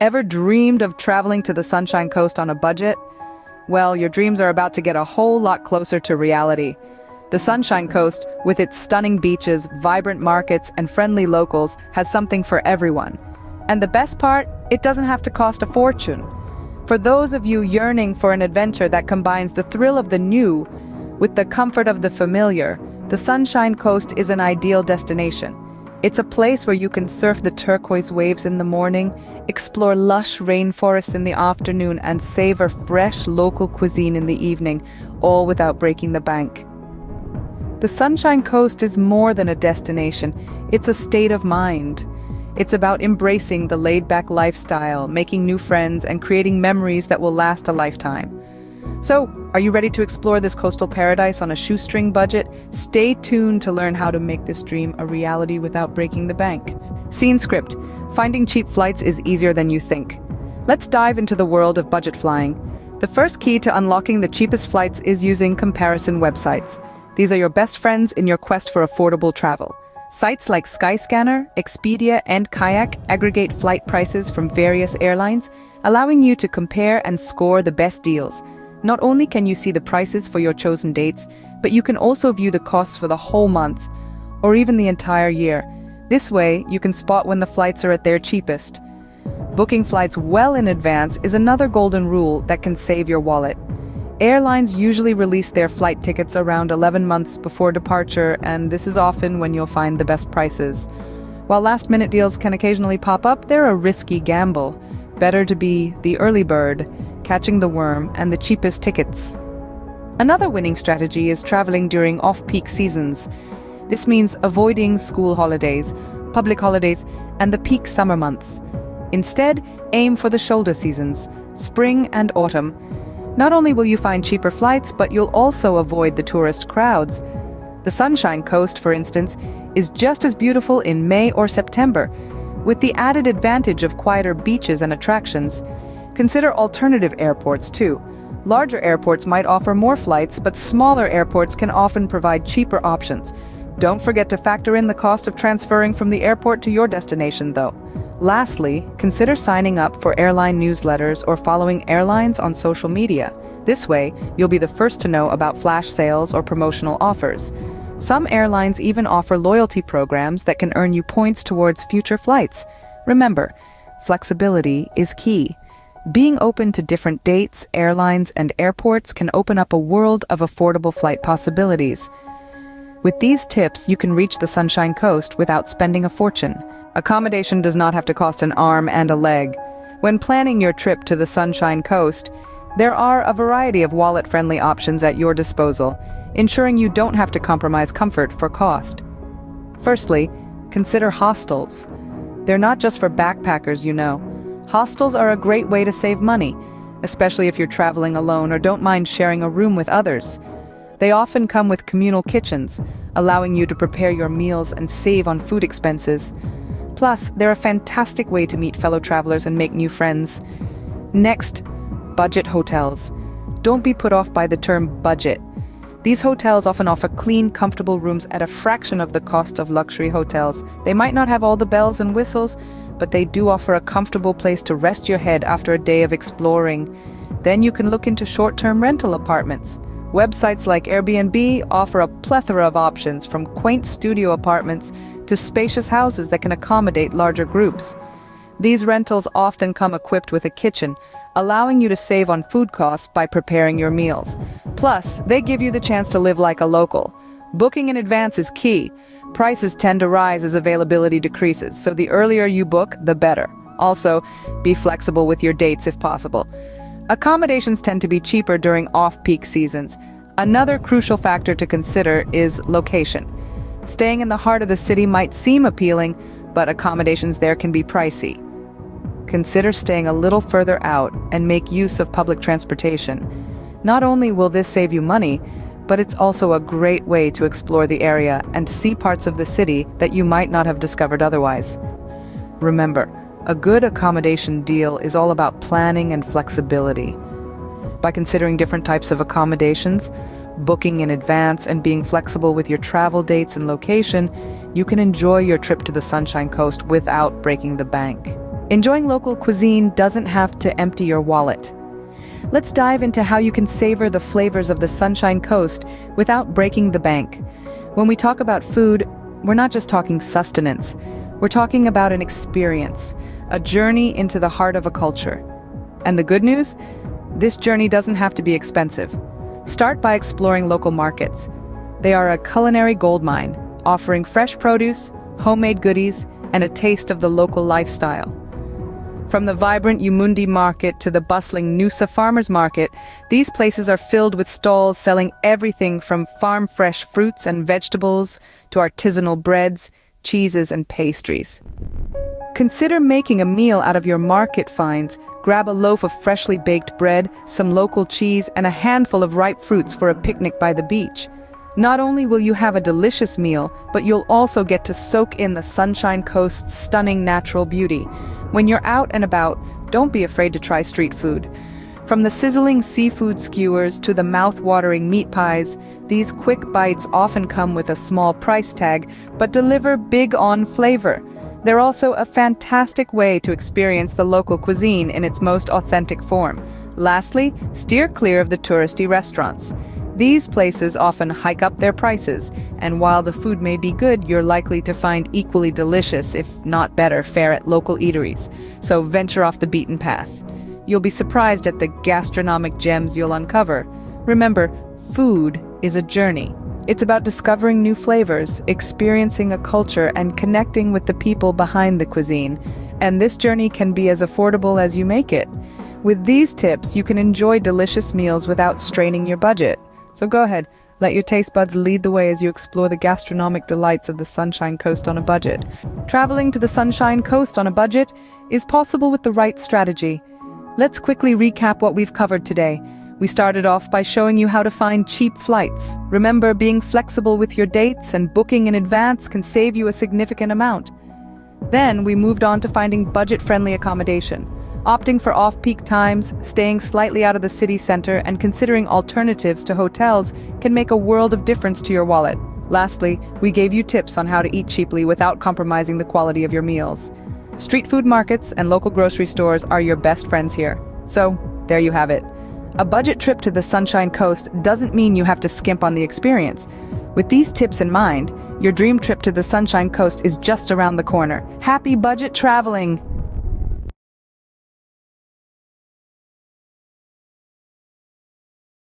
Ever dreamed of traveling to the Sunshine Coast on a budget? Well, your dreams are about to get a whole lot closer to reality. The Sunshine Coast, with its stunning beaches, vibrant markets, and friendly locals, has something for everyone. And the best part, it doesn't have to cost a fortune. For those of you yearning for an adventure that combines the thrill of the new with the comfort of the familiar, the Sunshine Coast is an ideal destination. It's a place where you can surf the turquoise waves in the morning, explore lush rainforests in the afternoon, and savor fresh local cuisine in the evening, all without breaking the bank. The Sunshine Coast is more than a destination, it's a state of mind. It's about embracing the laid-back lifestyle, making new friends, and creating memories that will last a lifetime. So, are you ready to explore this coastal paradise on a shoestring budget? Stay tuned to learn how to make this dream a reality without breaking the bank. Scene script: finding cheap flights is easier than you think. Let's dive into the world of budget flying. The first key to unlocking the cheapest flights is using comparison websites. These are your best friends in your quest for affordable travel. Sites like Skyscanner, Expedia, and Kayak aggregate flight prices from various airlines, allowing you to compare and score the best deals. Not only can you see the prices for your chosen dates, but you can also view the costs for the whole month, or even the entire year. This way, you can spot when the flights are at their cheapest. Booking flights well in advance is another golden rule that can save your wallet. Airlines usually release their flight tickets around 11 months before departure, and this is often when you'll find the best prices. While last-minute deals can occasionally pop up, they're a risky gamble. Better to be the early bird, catching the worm, and the cheapest tickets. Another winning strategy is traveling during off-peak seasons. This means avoiding school holidays, public holidays, and the peak summer months. Instead, aim for the shoulder seasons, spring and autumn. Not only will you find cheaper flights, but you'll also avoid the tourist crowds. The Sunshine Coast, for instance, is just as beautiful in May or September, with the added advantage of quieter beaches and attractions. Consider alternative airports too. Larger airports might offer more flights, but smaller airports can often provide cheaper options. Don't forget to factor in the cost of transferring from the airport to your destination, though. Lastly, consider signing up for airline newsletters or following airlines on social media. This way, you'll be the first to know about flash sales or promotional offers. Some airlines even offer loyalty programs that can earn you points towards future flights. Remember, flexibility is key. Being open to different dates, airlines, and airports can open up a world of affordable flight possibilities. With these tips, you can reach the Sunshine Coast without spending a fortune. Accommodation does not have to cost an arm and a leg. When planning your trip to the Sunshine Coast, there are a variety of wallet-friendly options at your disposal, ensuring you don't have to compromise comfort for cost. Firstly, consider hostels. They're not just for backpackers, you know. Hostels are a great way to save money, especially if you're traveling alone or don't mind sharing a room with others. They often come with communal kitchens, allowing you to prepare your meals and save on food expenses. Plus, they're a fantastic way to meet fellow travelers and make new friends. Next, budget hotels. Don't be put off by the term budget. These hotels often offer clean, comfortable rooms at a fraction of the cost of luxury hotels. They might not have all the bells and whistles, but they do offer a comfortable place to rest your head after a day of exploring. Then you can look into short-term rental apartments. Websites like Airbnb offer a plethora of options, from quaint studio apartments to spacious houses that can accommodate larger groups. These rentals often come equipped with a kitchen, allowing you to save on food costs by preparing your meals. Plus, they give you the chance to live like a local. Booking in advance is key. Prices tend to rise as availability decreases, so the earlier you book, the better. Also, be flexible with your dates if possible. Accommodations tend to be cheaper during off-peak seasons. Another crucial factor to consider is location. Staying in the heart of the city might seem appealing, but accommodations there can be pricey. Consider staying a little further out and make use of public transportation. Not only will this save you money, but it's also a great way to explore the area and see parts of the city that you might not have discovered otherwise. Remember, a good accommodation deal is all about planning and flexibility. By considering different types of accommodations, booking in advance, and being flexible with your travel dates and location, you can enjoy your trip to the Sunshine Coast without breaking the bank. Enjoying local cuisine doesn't have to empty your wallet. Let's dive into how you can savor the flavors of the Sunshine Coast without breaking the bank. When we talk about food, we're not just talking sustenance. We're talking about an experience, a journey into the heart of a culture. And the good news? This journey doesn't have to be expensive. Start by exploring local markets. They are a culinary goldmine, offering fresh produce, homemade goodies, and a taste of the local lifestyle. From the vibrant Umundi market to the bustling Noosa Farmers Market, these places are filled with stalls selling everything from farm-fresh fruits and vegetables to artisanal breads, cheeses, and pastries. Consider making a meal out of your market finds. Grab a loaf of freshly baked bread, some local cheese, and a handful of ripe fruits for a picnic by the beach. Not only will you have a delicious meal, but you'll also get to soak in the Sunshine Coast's stunning natural beauty. When you're out and about, don't be afraid to try street food. From the sizzling seafood skewers to the mouth-watering meat pies, these quick bites often come with a small price tag, but deliver big on flavor. They're also a fantastic way to experience the local cuisine in its most authentic form. Lastly, steer clear of the touristy restaurants. These places often hike up their prices, and while the food may be good, you're likely to find equally delicious, if not better, fare at local eateries. So venture off the beaten path. You'll be surprised at the gastronomic gems you'll uncover. Remember, food is a journey. It's about discovering new flavors, experiencing a culture, and connecting with the people behind the cuisine. And this journey can be as affordable as you make it. With these tips, you can enjoy delicious meals without straining your budget. So go ahead, let your taste buds lead the way as you explore the gastronomic delights of the Sunshine Coast on a budget. Traveling to the Sunshine Coast on a budget is possible with the right strategy. Let's quickly recap what we've covered today. We started off by showing you how to find cheap flights. Remember, being flexible with your dates and booking in advance can save you a significant amount. Then we moved on to finding budget-friendly accommodation. Opting for off-peak times, staying slightly out of the city center, and considering alternatives to hotels can make a world of difference to your wallet. Lastly, we gave you tips on how to eat cheaply without compromising the quality of your meals. Street food markets and local grocery stores are your best friends here. So, there you have it. A budget trip to the Sunshine Coast doesn't mean you have to skimp on the experience. With these tips in mind, your dream trip to the Sunshine Coast is just around the corner. Happy budget traveling!